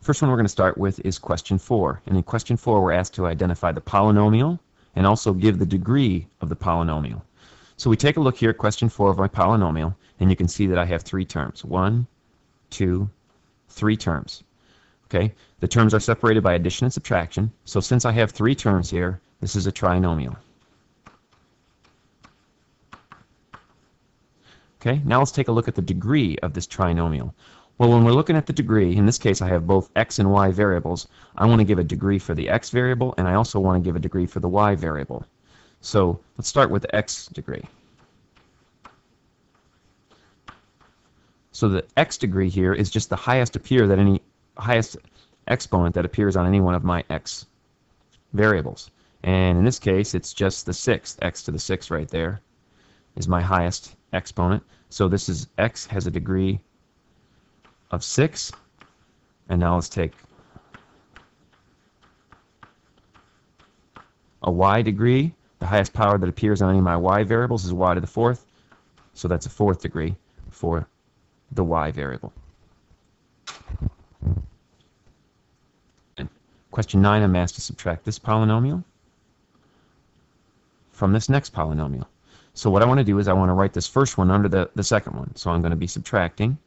First one we're going to start with is question 4. And in question 4 we're asked to identify the polynomial and also give the degree of the polynomial. So we take a look here at question 4 of my polynomial, and you can see that I have 3 terms. 1, 2, 3 terms. Okay, the terms are separated by addition and subtraction. So since I have 3 terms here, this is a trinomial. Okay, now let's take a look at the degree of this trinomial. Well, when we're looking at the degree, in this case I have both x and y variables. I want to give a degree for the x variable, and I also want to give a degree for the y variable. So let's start with the x degree. So the x degree here is just the highest exponent that appears on any one of my x variables. And in this case, it's just the 6th. X to the 6th right there is my highest exponent. So this is x has a degree of 6. And now let's take a y degree. The highest power that appears on any of my y variables is y to the 4th. So that's a 4th degree for the y variable. And question 9, I'm asked to subtract this polynomial from this next polynomial. So what I want to do is I want to write this first one under the second one. So I'm going to be subtracting,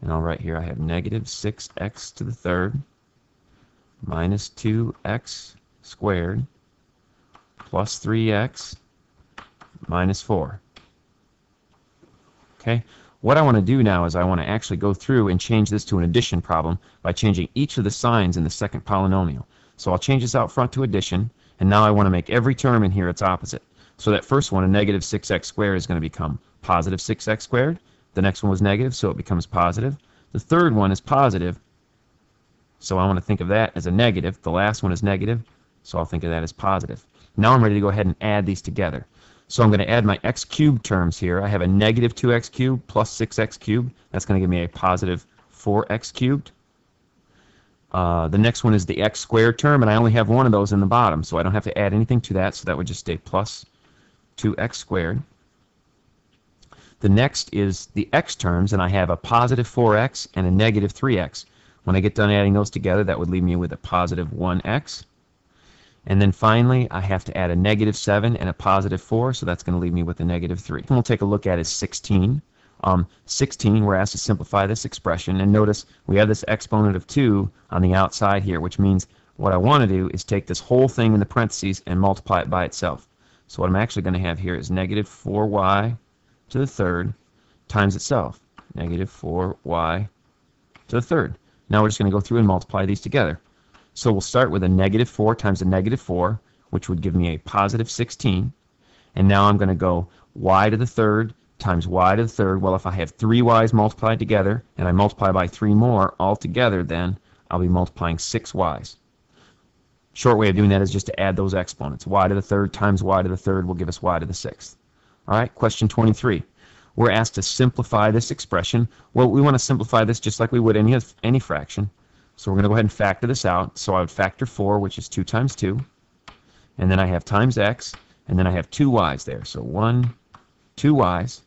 and I'll write here I have negative 6x to the 3rd minus 2x squared plus 3x minus 4. Okay, what I want to do now is I want to actually go through and change this to an addition problem by changing each of the signs in the second polynomial. So I'll change this out front to addition, and now I want to make every term in here its opposite. So that first one, a negative 6x squared, is going to become positive 6x squared. The next one was negative, so it becomes positive. The third one is positive, so I want to think of that as a negative. The last one is negative, so I'll think of that as positive. Now I'm ready to go ahead and add these together. So I'm going to add my x cubed terms here. I have a negative 2x cubed plus 6x cubed. That's going to give me a positive 4x cubed. The next one is the x squared term, and I only have one of those in the bottom, so I don't have to add anything to that, so that would just stay plus 2x squared. The next is the x terms, and I have a positive 4x and a negative 3x. When I get done adding those together, that would leave me with a positive 1x. And then finally, I have to add a negative 7 and a positive 4, so that's going to leave me with a negative 3. And we'll take a look at is 16. 16, we're asked to simplify this expression, and notice we have this exponent of 2 on the outside here, which means what I want to do is take this whole thing in the parentheses and multiply it by itself. So what I'm actually going to have here is negative 4y to the 3rd times itself. Negative 4y to the 3rd. Now we're just going to go through and multiply these together. So we'll start with a negative 4 times a negative 4, which would give me a positive 16. And now I'm going to go y to the 3rd times y to the 3rd. Well, if I have 3 y's multiplied together, and I multiply by 3 more altogether, then I'll be multiplying 6 y's. Short way of doing that is just to add those exponents. Y to the 3rd times y to the 3rd will give us y to the 6th. All right, question 23. We're asked to simplify this expression. Well, we want to simplify this just like we would any fraction. So we're going to go ahead and factor this out. So I would factor 4, which is 2 times 2. And then I have times x, and then I have 2 y's there. So 1, 2 y's.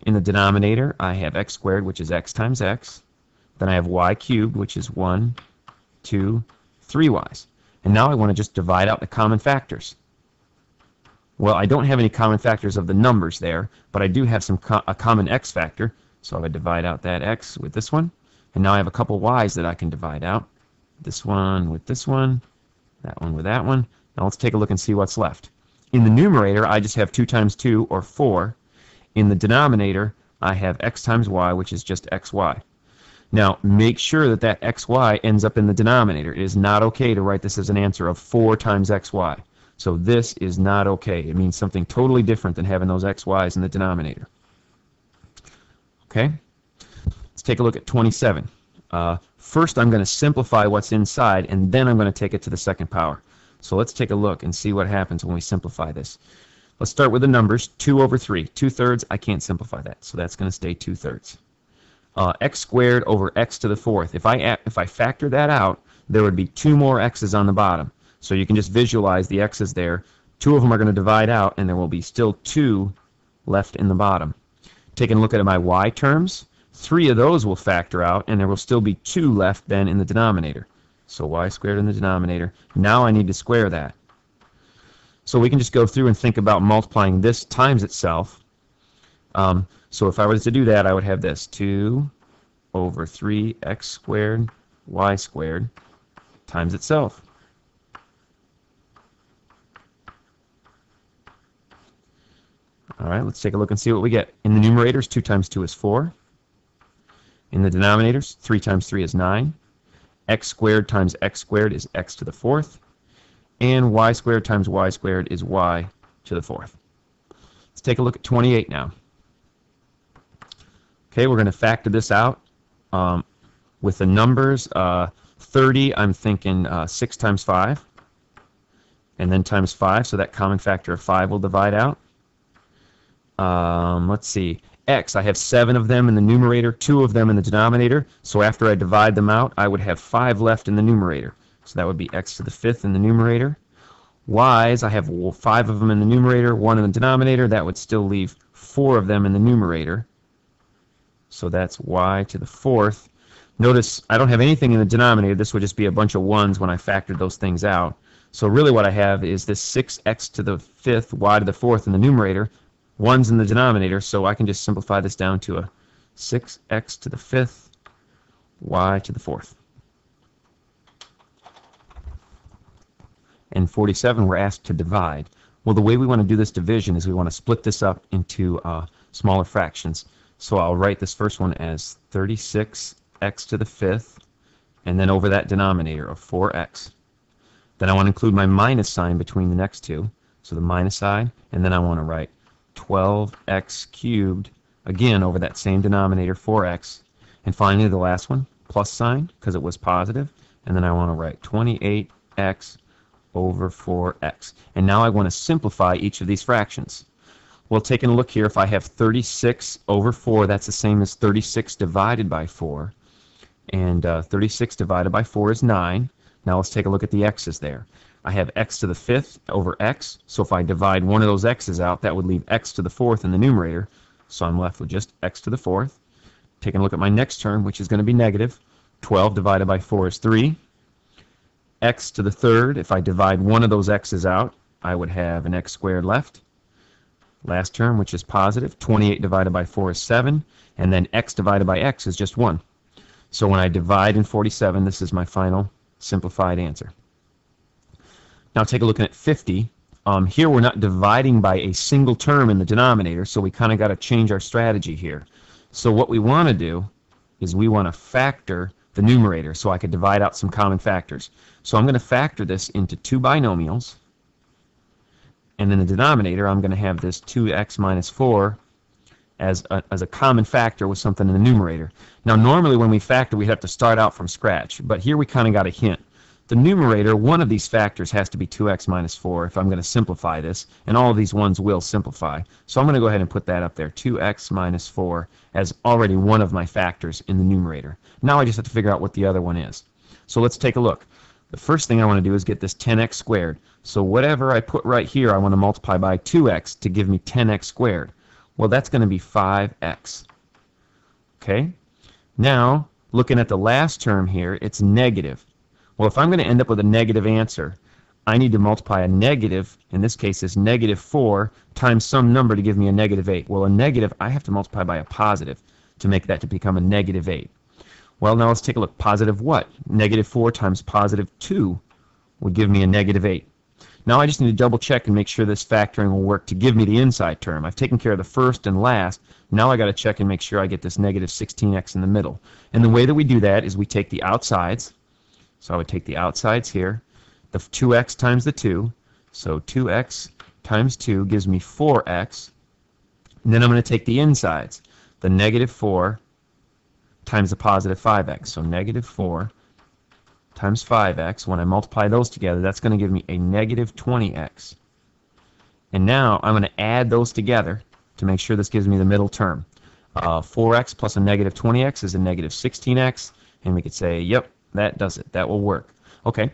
In the denominator, I have x squared, which is x times x. Then I have y cubed, which is 1, 2, 3 y's. And now I want to just divide out the common factors. Well, I don't have any common factors of the numbers there, but I do have a common x factor. So I would divide out that x with this one. And now I have a couple y's that I can divide out. This one with this one, that one with that one. Now let's take a look and see what's left. In the numerator, I just have 2 times 2, or 4. In the denominator, I have x times y, which is just xy. Now, make sure that that xy ends up in the denominator. It is not okay to write this as an answer of 4 times xy. So this is not okay. It means something totally different than having those xy's in the denominator. Okay? Let's take a look at 27. First, I'm going to simplify what's inside, and then I'm going to take it to the second power. So let's take a look and see what happens when we simplify this. Let's start with the numbers. 2 over 3. 2/3, I can't simplify that, so that's going to stay 2/3. X squared over x to the 4th. If I factor that out, there would be 2 more x's on the bottom. So you can just visualize the x's there. 2 of them are going to divide out, and there will be still 2 left in the bottom. Taking a look at my y terms, 3 of those will factor out, and there will still be 2 left then in the denominator. So y squared in the denominator. Now I need to square that. So we can just go through and think about multiplying this times itself. So if I was to do that, I would have this 2 over 3x squared y squared times itself. All right, let's take a look and see what we get. In the numerators, 2 times 2 is 4. In the denominators, 3 times 3 is 9. X squared times x squared is x to the 4th. And y squared times y squared is y to the 4th. Let's take a look at 28 now. Okay, we're going to factor this out with the numbers. 30, I'm thinking 6 times 5. And then times 5, so that common factor of 5 will divide out. Let's see. X, I have 7 of them in the numerator, 2 of them in the denominator. So after I divide them out, I would have 5 left in the numerator. So that would be x to the 5th in the numerator. Y's, I have 5 of them in the numerator, 1 in the denominator. That would still leave 4 of them in the numerator. So that's y to the 4th. Notice I don't have anything in the denominator. This would just be a bunch of 1s when I factored those things out. So really what I have is this 6x to the 5th, y to the 4th in the numerator. 1's in the denominator, so I can just simplify this down to a 6x to the 5th, y to the 4th. And 47, we're asked to divide. Well, the way we want to do this division is we want to split this up into smaller fractions. So I'll write this first one as 36x to the 5th, and then over that denominator of 4x. Then I want to include my minus sign between the next two, so the minus sign, and then I want to write 12x cubed, again over that same denominator, 4x. And finally the last one, plus sign, because it was positive, and then I want to write 28x over 4x. And now I want to simplify each of these fractions. Well, taking a look here, if I have 36 over 4, that's the same as 36 divided by 4. And 36 divided by 4 is 9. Now let's take a look at the x's there. I have x to the 5th over x, so if I divide one of those x's out, that would leave x to the 4th in the numerator, so I'm left with just x to the 4th. Taking a look at my next term, which is going to be negative. 12 divided by 4 is 3. X to the 3rd, if I divide one of those x's out, I would have an x squared left. Last term, which is positive, 28 divided by 4 is 7, and then x divided by x is just 1. So when I divide in 47, this is my final simplified answer. Now take a look at 50. Here we're not dividing by a single term in the denominator, so we kind of got to change our strategy here. So what we want to do is we want to factor the numerator so I could divide out some common factors. So I'm going to factor this into 2 binomials, and in the denominator I'm going to have this 2x minus 4 as a common factor with something in the numerator. Now normally when we factor we have to start out from scratch, but here we kind of got a hint. The numerator, one of these factors has to be 2x minus 4 if I'm going to simplify this, and all of these ones will simplify. So I'm going to go ahead and put that up there, 2x minus 4, as already one of my factors in the numerator. Now I just have to figure out what the other one is. So let's take a look. The first thing I want to do is get this 10x squared. So whatever I put right here, I want to multiply by 2x to give me 10x squared. Well, that's going to be 5x. Okay? Now, looking at the last term here, it's negative. Well, if I'm going to end up with a negative answer, I need to multiply a negative, in this case it's negative 4, times some number to give me a negative 8. Well, a negative, I have to multiply by a positive to make that to become a negative 8. Well, now let's take a look. Positive what? Negative 4 times positive 2 would give me a negative 8. Now I just need to double check and make sure this factoring will work to give me the inside term. I've taken care of the first and last. Now I got to check and make sure I get this negative 16x in the middle. And the way that we do that is we take the outsides. So I would take the outsides here, the 2x times the 2, so 2x times 2 gives me 4x, and then I'm going to take the insides, the negative 4 times the positive 5x, so negative 4 times 5x, when I multiply those together, that's going to give me a negative 20x. And now I'm going to add those together to make sure this gives me the middle term. 4x plus a negative 20x is a negative 16x, and we could say, yep, that does it. That will work. Okay,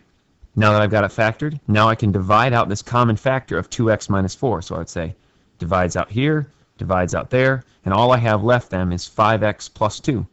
now that I've got it factored, now I can divide out this common factor of 2x minus 4. So I would say divides out here, divides out there, and all I have left then is 5x plus 2.